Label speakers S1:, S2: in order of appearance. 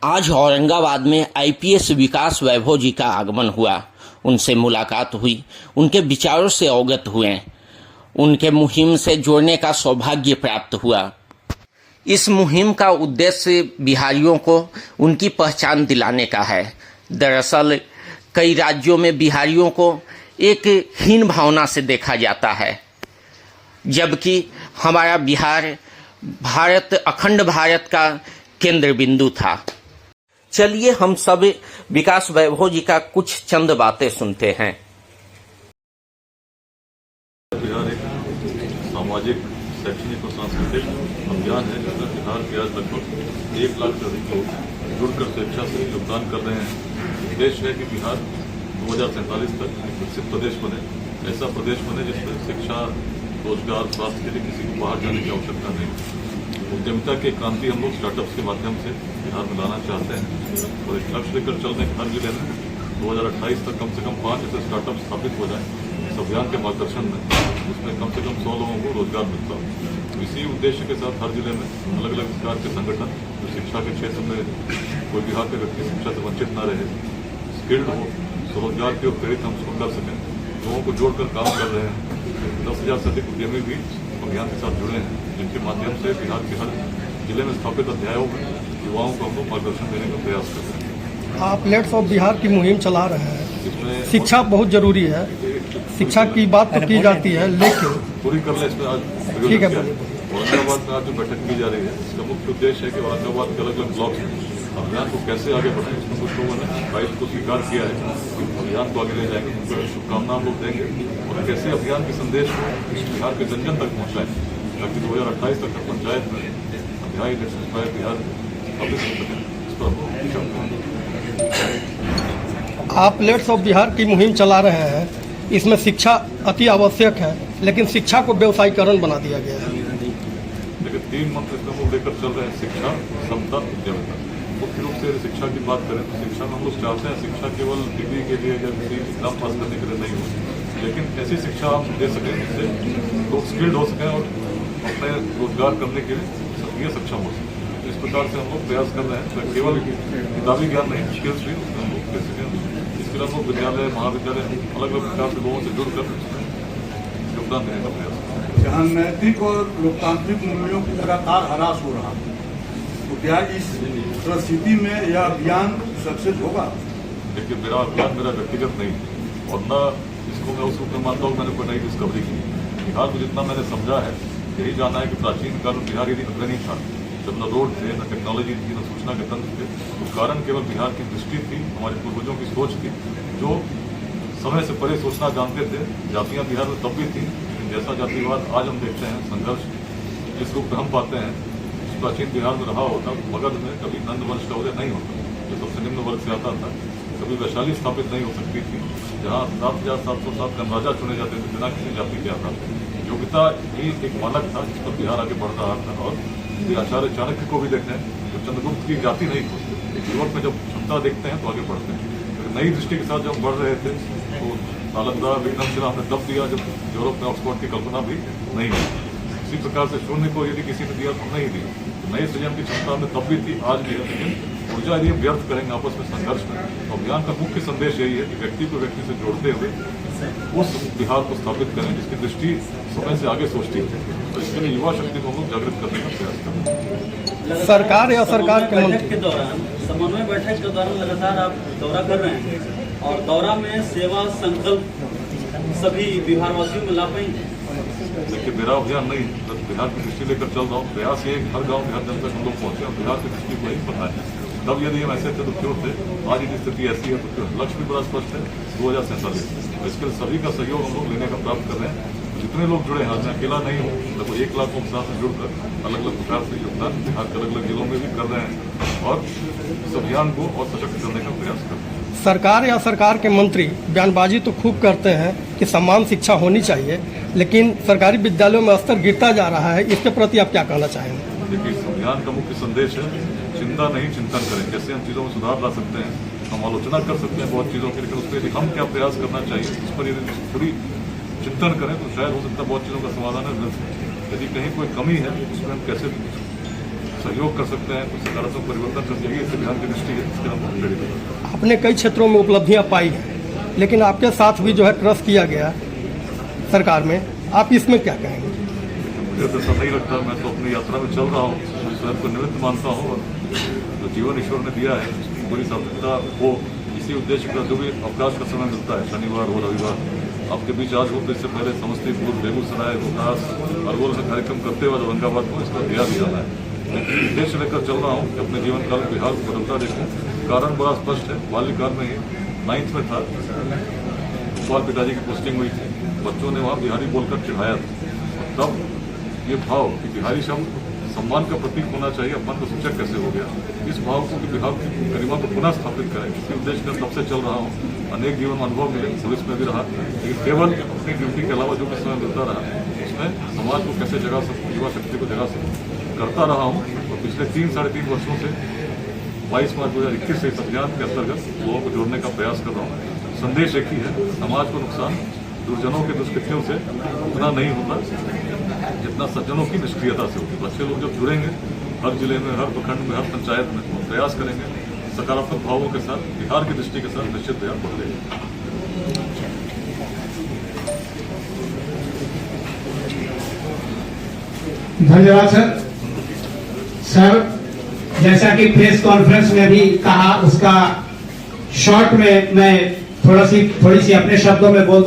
S1: आज औरंगाबाद में आईपीएस विकास वैभव जी का आगमन हुआ। उनसे मुलाकात हुई, उनके विचारों से अवगत हुए, उनके मुहिम से जोड़ने का सौभाग्य प्राप्त हुआ। इस मुहिम का उद्देश्य बिहारियों को उनकी पहचान दिलाने का है। दरअसल कई राज्यों में बिहारियों को एक हीन भावना से देखा जाता है, जबकि हमारा बिहार अखंड भारत का केंद्र बिंदु था। चलिए हम सब विकास वैभव जी का कुछ चंद बातें सुनते हैं।
S2: बिहार एक सामाजिक, शैक्षणिक और सांस्कृतिक अभियान है जिसमें बिहार के आज लगभग 1 लाख से अधिक लोग जुड़कर स्वेच्छा से योगदान कर रहे हैं। उद्देश्य है कि बिहार 2047 तक एक विकसित प्रदेश बने, ऐसा प्रदेश बने जिसमें शिक्षा, रोजगार, स्वास्थ्य के लिए किसी को बाहर जाने की आवश्यकता नहीं। उद्यमिता की क्रांति हम लोग स्टार्टअप्स के माध्यम से बिहार में लाना चाहते हैं और एक लक्ष्य लेकर चल रहे हैं। हर जिले में 2028 तक कम से कम 5 ऐसे स्टार्टअप स्थापित हो जाए इस अभियान के मार्गदर्शन में, जिसमें कम से कम 100 लोगों को रोजगार मिलता हो। तो इसी उद्देश्य के साथ हर जिले में अलग अलग प्रकार के संगठन जो शिक्षा के क्षेत्र में कोई बिहार के व्यक्ति शिक्षा से वंचित न रहे, स्किल्ड हो, स्वरोजगार की ओर प्रेरित हम उसको कर सकें, लोगों को जोड़कर काम कर रहे हैं। 10,000 से अधिक उद्यमी भी अभियान के साथ जुड़े हैं, जिनके माध्यम से बिहार के हर जिले में स्थापित अध्यायों में युवाओं को हम लोग मार्गदर्शन देने का प्रयास कर रहे हैं।
S3: आप लेट्स ऑफ बिहार की मुहिम चला रहे हैं।
S2: इसमें
S3: शिक्षा बहुत जरूरी है, शिक्षा की बात तो की जाती है, लेकिन
S2: पूरी कर ले इसमें आज
S3: ठीक है।
S2: औरंगाबाद में आज जो बैठक की जा रही है, इसका मुख्य उद्देश्य है कि औरंगाबाद के अलग अलग ब्लॉक में अभियान को कैसे आगे बढ़ाएं। इसमें कुछ लोगों ने बाइट को स्वीकार किया है कि अभियान को आगे ले जाएंगे, उनको शुभकामना हम लोग देंगे और कैसे अभियान के संदेश को बिहार के जन जन तक पहुँचाएं, ताकि 2028 तक पंचायत में अध्याय बिहार स्थापित हो सके। इस पर
S3: आप लेट्स ऑफ बिहार की मुहिम चला रहे हैं, इसमें शिक्षा अति आवश्यक है, लेकिन शिक्षा को व्यवसायीकरण बना दिया गया है।
S2: लेकिन 3 मंत्र इसमें हम लेकर चल रहे हैं: शिक्षा, समता, उद्यमिता। मुख्य रूप से शिक्षा की बात करें तो शिक्षा में हम लोग चाहते हैं शिक्षा केवल डिग्री के लिए या किसी एग्जाम पास करने के लिए नहीं हो, लेकिन ऐसी शिक्षा आप दे सकें जिससे लोग स्किल्ड हो सकें और अपने रोजगार करने के लिए सक्रिय सक्षम हो सकें। इस प्रकार से हम लोग प्रयास कर रहे हैं, तो केवल किताबी ज्ञान नहीं, स्किल्स भी उसमें हम लोग दे सकें। इसके लिए हम लोग विद्यालय, महाविद्यालय अलग अलग प्रकार से लोगों से जुड़कर योगदान देने का प्रयास करते हैं।
S4: जहाँ नैतिक और लोकतांत्रिक मूल्यों की लगातार ह्रास हो रहा है, तो क्या इस परिस्थिति में यह अभियान सक्सेस होगा?
S2: देखिए, मेरा अभियान मेरा व्यक्तिगत नहीं है और न इसको मैं उस रूप में मानता हूँ मैंने कोई नई डिस्कवरी की। बिहार को जितना मैंने समझा है, यही जाना है कि प्राचीन काल में बिहार यदि अग्रणी था, जब न रोड थे, न टेक्नोलॉजी थी, न सूचना के तंत्र थे, तो कारण केवल बिहार की दृष्टि थी, हमारे पूर्वजों की सोच थी, जो समय से परे सोचना जानते थे। जातियाँ बिहार में तब भी थी, लेकिन जैसा जातिवाद आज हम देखते हैं, संघर्ष जिस रूप में हम पाते हैं, प्राचीन बिहार में रहा होता, मगध में कभी नंद वंश का उदय नहीं होता, जो सबसे निम्न वर्ग से आता था। कभी वैशाली स्थापित नहीं हो सकती थी, जहाँ 7,707 गणराजा चुने जाते थे बिना किसी जाति के आधार पर। योग्यता ही एक मानक था जिस पर बिहार आगे बढ़ रहा था। और आचार्य चाणक्य को भी देखें, जो चंद्रगुप्त की जाति नहीं खोजते, एक युवक में जब क्षमता देखते हैं तो आगे बढ़ते हैं। तो नई दृष्टि के साथ जब बढ़ रहे थे तो नालंदा, विक्रमशिला हमने तब दिया जब यूरोप में ऑक्सफोर्ड की कल्पना भी नहीं हुई। इसी प्रकार से शून्य को यदि किसी ने दिया तो नहीं दिया। नए सृजन की क्षमता में तब भी थी, आज भी है, लेकिन ऊर्जा यदि व्यर्थ करेंगे आपस में संघर्ष में, तो अभियान का मुख्य संदेश यही है कि व्यक्ति को व्यक्ति से जोड़ते हुए उस बिहार को स्थापित करें जिसकी दृष्टि समय से आगे सोचती है। तो इसके लिए युवा शक्ति को हम लोग जागृत करने का प्रयास करें।
S3: सरकार या सरकार के
S5: बैठक के दौरान, समन्वय बैठक के दौरान लगातार आप दौरा कर रहे हैं और दौरा में सेवा संकल्प सभी बिहारवासियों में ला पाएंगे।
S2: देखिए, मेरा अभियान नहीं, तो बिहार की दृष्टि लेकर चल रहा हूँ। प्रयास ये हर गांव में हर जन तक हम लोग पहुंचे और बिहार की दृष्टि को ही पता है। तब यदि हम ऐसे थे तो क्यों थे, आज यदि स्थिति ऐसी है तो क्यों? लक्ष्य भी बड़ा स्पष्ट है, 2047। इसके लिए सभी का सहयोग हम लोग लेने का प्राप्त कर रहे हैं। जितने लोग जुड़े हैं, आज मैं अकेला नहीं हूँ, लगभग 1 लाख लोग साथ में जुड़कर अलग अलग प्रकार से योगदान बिहार के अलग अलग जिलों में भी कर रहे हैं और इस अभियान को और सशक्त करने का प्रयास कर रहे हैं।
S3: सरकार या सरकार के मंत्री बयानबाजी तो खूब करते हैं कि समान शिक्षा होनी चाहिए, लेकिन सरकारी विद्यालयों में स्तर गिरता जा रहा है। इसके प्रति आप क्या कहना चाहेंगे?
S2: देखिए, इस अभियान का मुख्य संदेश है चिंता नहीं, चिंतन करें। कैसे हम चीज़ों में सुधार ला सकते हैं, हम आलोचना कर सकते हैं बहुत चीज़ों की, लेकिन उस पर हम क्या प्रयास करना चाहिए, इस पर यदि थोड़ी चिंतन करें तो शायद हो सकता है बहुत चीज़ों का समाधान है। यदि कहीं कोई कमी है उसमें हम कैसे सहयोग कर सकते हैं, कुछ सकारात्मक परिवर्तन कर सकते हैं। इससे बिहार की दृष्टि है, इसके हम प्रेरित हैं।
S3: आपने कई क्षेत्रों में उपलब्धियां पाई हैं, लेकिन आपके साथ भी जो है ट्रस्ट किया गया सरकार में, आप इसमें क्या कहेंगे?
S2: मुझे तो ऐसा नहीं लगता। मैं तो अपनी यात्रा में चल रहा हूँ, मैं स्वयं को निमित्त मानता हूँ, और जो जीवन ईश्वर ने दिया है उसकी पूरी सार्थकता हो, इसी उद्देश्य का जो भी अवकाश का समय मिलता है, शनिवार हो रविवार, आपके बीच आज हो तो इससे पहले समस्तीपुर, बेगूसराय, रोहतास, अरवल में कार्यक्रम करते हुए औरंगाबाद को इसका दिया भी जाना है। लेकिन उद्देश्य लेकर चल रहा हूँ कि अपने जीवन काल में बिहार को बदलता देखूँ। कारण बड़ा स्पष्ट है, बाल्यकाल में ही 9th में था, बाल पिताजी की पोस्टिंग हुई थी, बच्चों ने वहाँ बिहारी बोलकर चिढ़ाया था। तब ये भाव कि बिहारी शब्द सम्मान का प्रतीक होना चाहिए, अपमान का सूचक कैसे हो गया, इस भाव को कि बिहार की गरिमा को पुनः स्थापित करें, इसी उद्देश्य का तब से चल रहा हूँ। अनेक जीवन अनुभव मिले, पुलिस में भी रहा, लेकिन केवल अपनी ड्यूटी के अलावा जो भी समय मिलता रहा उसमें समाज को कैसे जगा सकूँ, युवा शक्ति को जगा सकूँ, करता रहा हूँ। और पिछले 3-3.5 वर्षों से 22 मार्च 2021 से इस अभियान के अंतर्गत लोगों को जोड़ने का प्रयास कर रहा हूँ। संदेश एक ही है, समाज को नुकसान दुर्जनों के दुष्कृत्यों से उतना नहीं होता जितना सज्जनों की निष्क्रियता से होती। बच्चे लोग जब जुड़ेंगे हर जिले में, हर प्रखंड में, हर पंचायत में, तो प्रयास करेंगे सकारात्मक भावों के साथ, बिहार की दृष्टि के साथ निश्चित बिहार बदलेगा।
S6: धन्यवाद सर। सर, जैसा कि प्रेस कॉन्फ्रेंस में भी कहा, उसका शॉर्ट में मैं थोड़ी सी अपने शब्दों में बोल